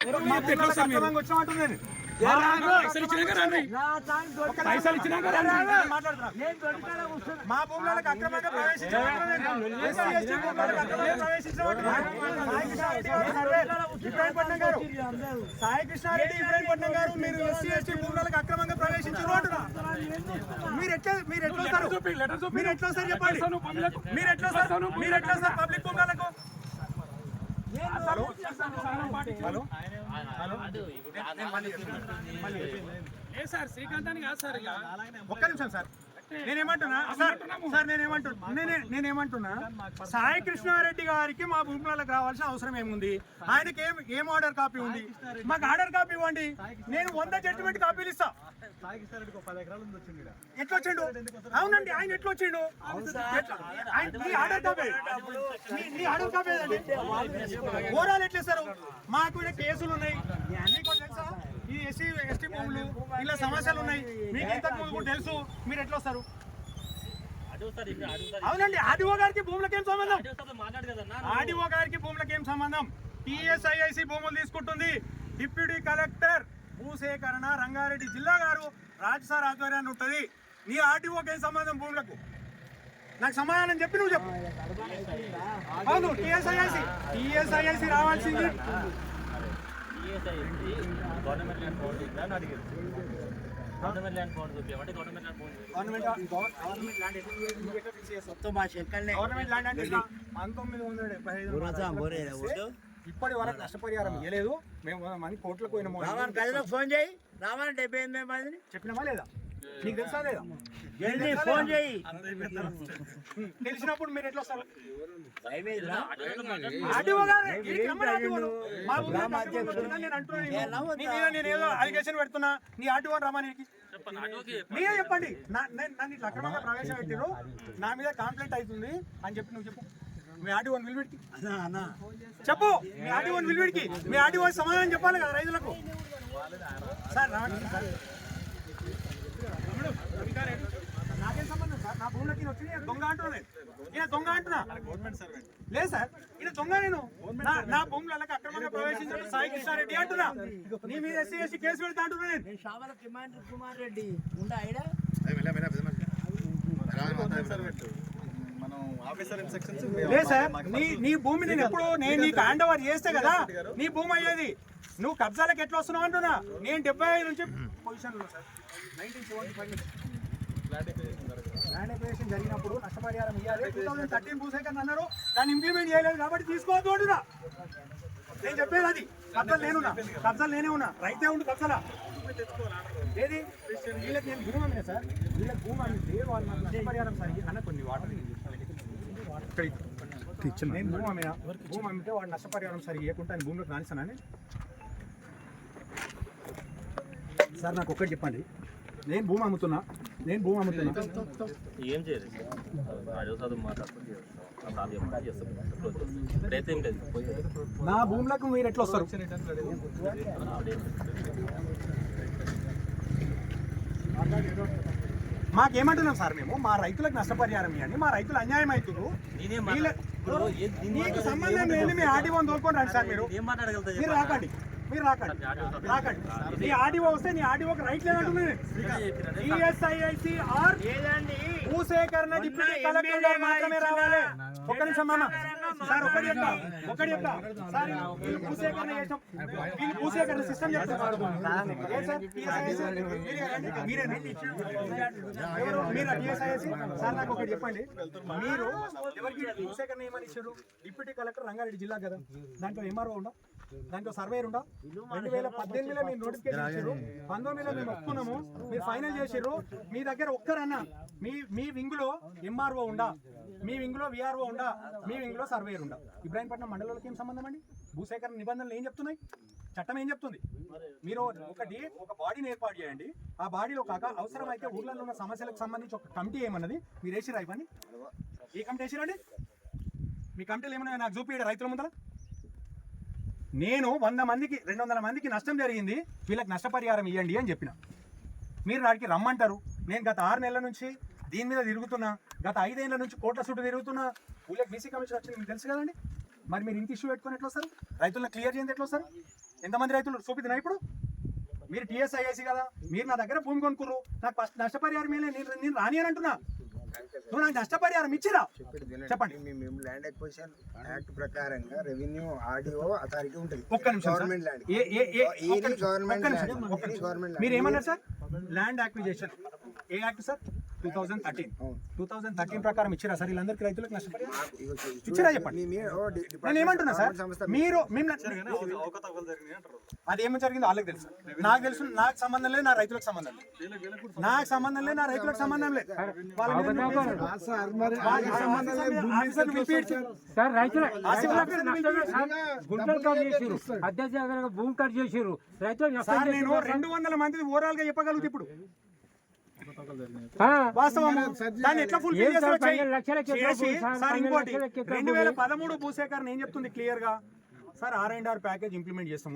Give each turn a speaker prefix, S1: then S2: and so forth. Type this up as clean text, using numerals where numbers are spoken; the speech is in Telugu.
S1: వచ్చినామంటున్నాను పైసలు ఇచ్చినాక మా భూములకు అక్రమంగా ఇబ్రాహీంపట్నం గారు సాయి కృష్ణారెడ్డి ఇబ్రాహీంపట్నం గారు మీరు ఎస్సీ ఎస్టీ భూములకు అక్రమంగా ప్రవేశించారు అంటున్నా. మీరు ఎట్లా సార్ చెప్పండి, మీరు ఎట్లా సార్ పబ్లిక్ భూములకు
S2: సార్ శ్రీకాంత్ అని కాదు సార్,
S1: ఒక్క నిమిషం సార్. నేనేమంటున్నా సాయి కృష్ణారెడ్డి గారికి మా భూములకు రావాల్సిన అవసరం ఏముంది? ఆయనకి ఏం ఆర్డర్ కాపీ ఉంది? మాకు ఆర్డర్ కాపీ ఇవ్వండి, నేను 100 జడ్జిమెంట్ కాపీలు ఇస్తా. ఎట్లా వచ్చిండు? అవునండి, ఆయన ఎట్లా వచ్చిండు? నీ ఆర్డర్ కాపీ ఓవరాల్ ఎట్లేస్తారు? మాకు కేసులు ఉన్నాయి, అన్ని కూడా తెలుసా? ఈ ఎస్సీ ఎస్టీ భూములు ఇలా సమస్యలు ఉన్నాయి, మీకు ఇంతకు తెలుసు. మీరు ఎట్లా వస్తారు? అవునండి, ఆర్డీఓ గారికి భూములకు ఏం సంబంధం? ఆర్డీఓ గారికి భూములకు ఏం సంబంధం? టీఎస్ఐఐసి భూములు తీసుకుంటుంది. డిప్యూటీ కలెక్టర్ భూసేకరణ రంగారెడ్డి జిల్లా గారు రాజసార్ ఆధ్వర్యాన్ని ఉంటుంది. నీ ఆర్డీఓకి ఏం సంబంధం భూములకు? నాకు సమాధానం చెప్పి నువ్వు చెప్పు. అవును, టీఎస్ఐఐసి రావాల్సింది.
S3: గవర్నమెంట్ ల్యాండ్ ఫౌండ్ చూపించమంటే గవర్నమెంట్
S1: ల్యాండ్ అంటే 1975 ఇప్పటి వరకు నష్టపరిహారం ఇవ్వలేదు. మేము మన కోర్టులకు పోయిన
S4: ఫోన్ చేయి రావాలి 78 మందిని
S1: చెప్పినామా లేదా? నీకు తెలుసా లేదా?
S4: ఫోన్ చేయి.
S1: తెలిసినప్పుడు మీరు ఎట్లా వస్తారు? నేను ఏదో అలిగేషన్ పెడుతున్నా, నీ ఆర్టీఓ రమానికి మీరే చెప్పండి. నన్ను ఇట్లా అక్రమంగా ప్రవేశపెట్టారు, నా మీద కంప్లైంట్ అవుతుంది అని చెప్పి నువ్వు చెప్పు. మీ ఆర్టీఓని విలువెడికి చెప్పు, మీ ఆర్టీఓని విలువెడికి. మీ ఆర్టీఓ సమాధానం చెప్పాలి కదా రైతులకు. సార్ నాకేం సంబంధం సార్? నా భూములకి వచ్చి దొంగ అంటున్నాను. ఈయన దొంగ అంటున్నా లేదు సార్, ఈయన దొంగ. నేను నా భూములకు అక్రమంగా ప్రవేశించిన సాయి కృష్ణారెడ్డి అంటున్నా. నీ మీద ఎస్సీ ఎస్టీ కేసు పెడతా అంటున్నా నేను.
S4: కుమార్ రెడ్డి
S1: లేదు సార్, నీ భూమి నేను ఎప్పుడు నేను నీకు హ్యాండ్ ఓవర్ చేస్తే కదా నీ భూమి అయ్యేది. నువ్వు కబ్జాలకు ఎట్లా వస్తున్నావు అంటున్నా. నేను 75 నుంచి పొజిషన్లో సార్ 1975 ల్యాండ్ ఎక్విజిషన్ జరిగినప్పుడు నష్టపరిహారం ఇవ్వాలి. 2013 భూసేకరణ అన్నారు, దాన్ని ఇంప్లిమెంట్ చేయలేదు కాబట్టి తీసుకోవద్దు అంటున్నా. నేను చెప్పేది అది. కబ్జాలు నేనే ఉన్నా, రైతే ఉండు కబ్జాలా ఏది? వీళ్ళకి నేను భూమి అమ్మినా సార్, వీళ్ళకి భూమి అమ్మితే వాళ్ళు నష్టపరిహారం సరిగ్గా అన్న కొన్ని వాటర్ నేను భూమి అమ్మితే వాడు నష్టపరిహారం సరిగ్గా ఇవ్వకుండా ఆయన భూమిలోకి రానిస్తానని. సార్ నాకు ఒక్కటి చెప్పండి, నేను భూమి అమ్ముతున్నా
S3: ఏం చేయలేదు.
S1: నా భూములకు మీరు ఎట్లా వస్తారు? మాకేమంటున్నాం సార్, మేము మా రైతులకు నష్టపరిహారం ఇవ్వండి, మా రైతులు అన్యాయం అవుతున్నారు. నీకు సంబంధం లేదు, మీ ఆర్డీఓని తోలుకొని రండి సార్. మీరు రాకండి. నీ ఆర్డీఓ వస్తే నీ ఆర్డీఓకి రైట్ లేదంటున్నాను. భూసేకరణ డిప్యూటీ కలెక్టర్ గారు మాత్రమే రావాలి. ఒక్క నిమిషం మామ సార్, ఒకటి చెప్తా సార్. భూసేకరణ చేసాం, భూసేకరణ సిస్టమ్ చెప్తారు. మీరు టీఎస్ఐఎస్సి సార్ నాకు ఒకటి చెప్పండి. మీరు ఎవరికి భూసేకరణ ఏమని ఇచ్చారు? డిప్యూటీ కలెక్టర్ రంగారెడ్డి జిల్లా కదా, దాంట్లో ఎంఆర్ఓ ఉందా? దాంట్లో సర్వేర్ ఉందా? 2018లో మీరు నోటిఫికేషన్ ఇచ్చారు, 19లో మేము ఒప్పుకున్నాము, మీరు ఫైనల్ చేసారు. మీ దగ్గర ఒక్కరన్నా మీ వింగులో ఎంఆర్ఓ ఉందా? మీ వింగులో విఆర్ఓ ఉందా? మీ వింగులో సర్వేర్ ఉందా? ఇబ్రాహీంపట్నం మండలాలకు ఏం సంబంధం అండి? భూసేకరణ నిబంధనలు ఏం చెప్తున్నాయి? చట్టం ఏం చెప్తుంది? మీరు ఒక బాడీని ఏర్పాటు చేయండి. ఆ బాడీలో కాక అవసరమైతే ఊర్లలో ఉన్న సమస్యలకు సంబంధించి ఒక కమిటీ ఏమన్నది మీరు వేసిరా? ఇవన్నీ ఏ కమిటీ వేసిరండి? మీ కమిటీలు ఏమన్నా నాకు చూపించండి రైతుల ముందర. నేను 100 మందికి 200 మందికి నష్టం జరిగింది, వీళ్ళకి నష్టపరిహారం ఇవ్వండి అని చెప్పిన. మీరు వాడికి రమ్మంటారు. నేను గత 6 నెలల నుంచి దీని మీద తిరుగుతున్నా, గత 5 ఏళ్ల నుంచి కోట్ల చుట్టూ తిరుగుతున్నా. ఊళ్ళకి బీసీ కమిషన్ వచ్చింది మీకు తెలుసు కదండి. మరి మీరు ఇంటి ఇష్యూ పెట్టుకొని ఎట్లా వస్తారు? రైతులను క్లియర్ చేయండి ఎట్లా వస్తారు? ఎంతమంది రైతులు చూపిద్దినా ఇప్పుడు? మీరు టీఎస్ఐఏసీ కదా, మీరు నా దగ్గర భూమి కొనుక్కుర్రు, నాకు ఫస్ట్ నష్టపరిహారం మేలే, నేను రాని అని అంటున్నా. నువ్వు నాకు నష్టపరిహారం ఇచ్చిరా చెప్పండి.
S5: మేము ల్యాండ్ ఎక్విజిషన్ యాక్ట్ ప్రకారంగా రెవెన్యూ ఆర్డీఓ అథారిటీ ఉంటుంది.
S1: ఒక్క నిమిషం సార్.
S5: గవర్నమెంట్ ల్యాండ్ గవర్నమెంట్
S1: మీరు ఏమన్నారు సార్? ల్యాండ్ అక్విజిషన్ ఏ యాక్ట్ సార్? 2013 ప్రకారం ఇచ్చిరా సార్ వీళ్ళందరికీ రైతులకు నష్టపరిహారం ఇచ్చిరా చెప్పండి. నేను ఏమంటున్నా సార్, మీరు అది ఏమో జరిగిందో వాళ్ళకి తెలుసు, నాకు తెలుసు. నాకు సంబంధం లేదు, నా రైతులకు సంబంధం లేదు, నాకు సంబంధం లేదు, నా రైతులకు సంబంధం లేదు. వాళ్ళ మీద ఆఫీసర్ని పిలిపించి
S2: సార్ రైతుల గుంటలు కట్ చేసిరు, అధ్యక్ష భూమి కట్ చేసిరు, రైతులు
S1: సార్ నేను 200 మంది ఓవరాల్ గా చెప్పగలుగుతా ఇప్పుడు వాస్తవం. దాన్ని ఎట్లా ఫుల్ఫిల్ చేస్తారో చేసి సార్. ఇంకోటి 2013 భూసేకరణ ఏం చెప్తుంది క్లియర్ గా సార్? R&R ప్యాకేజ్ ఇంప్లిమెంట్ చేస్తాము.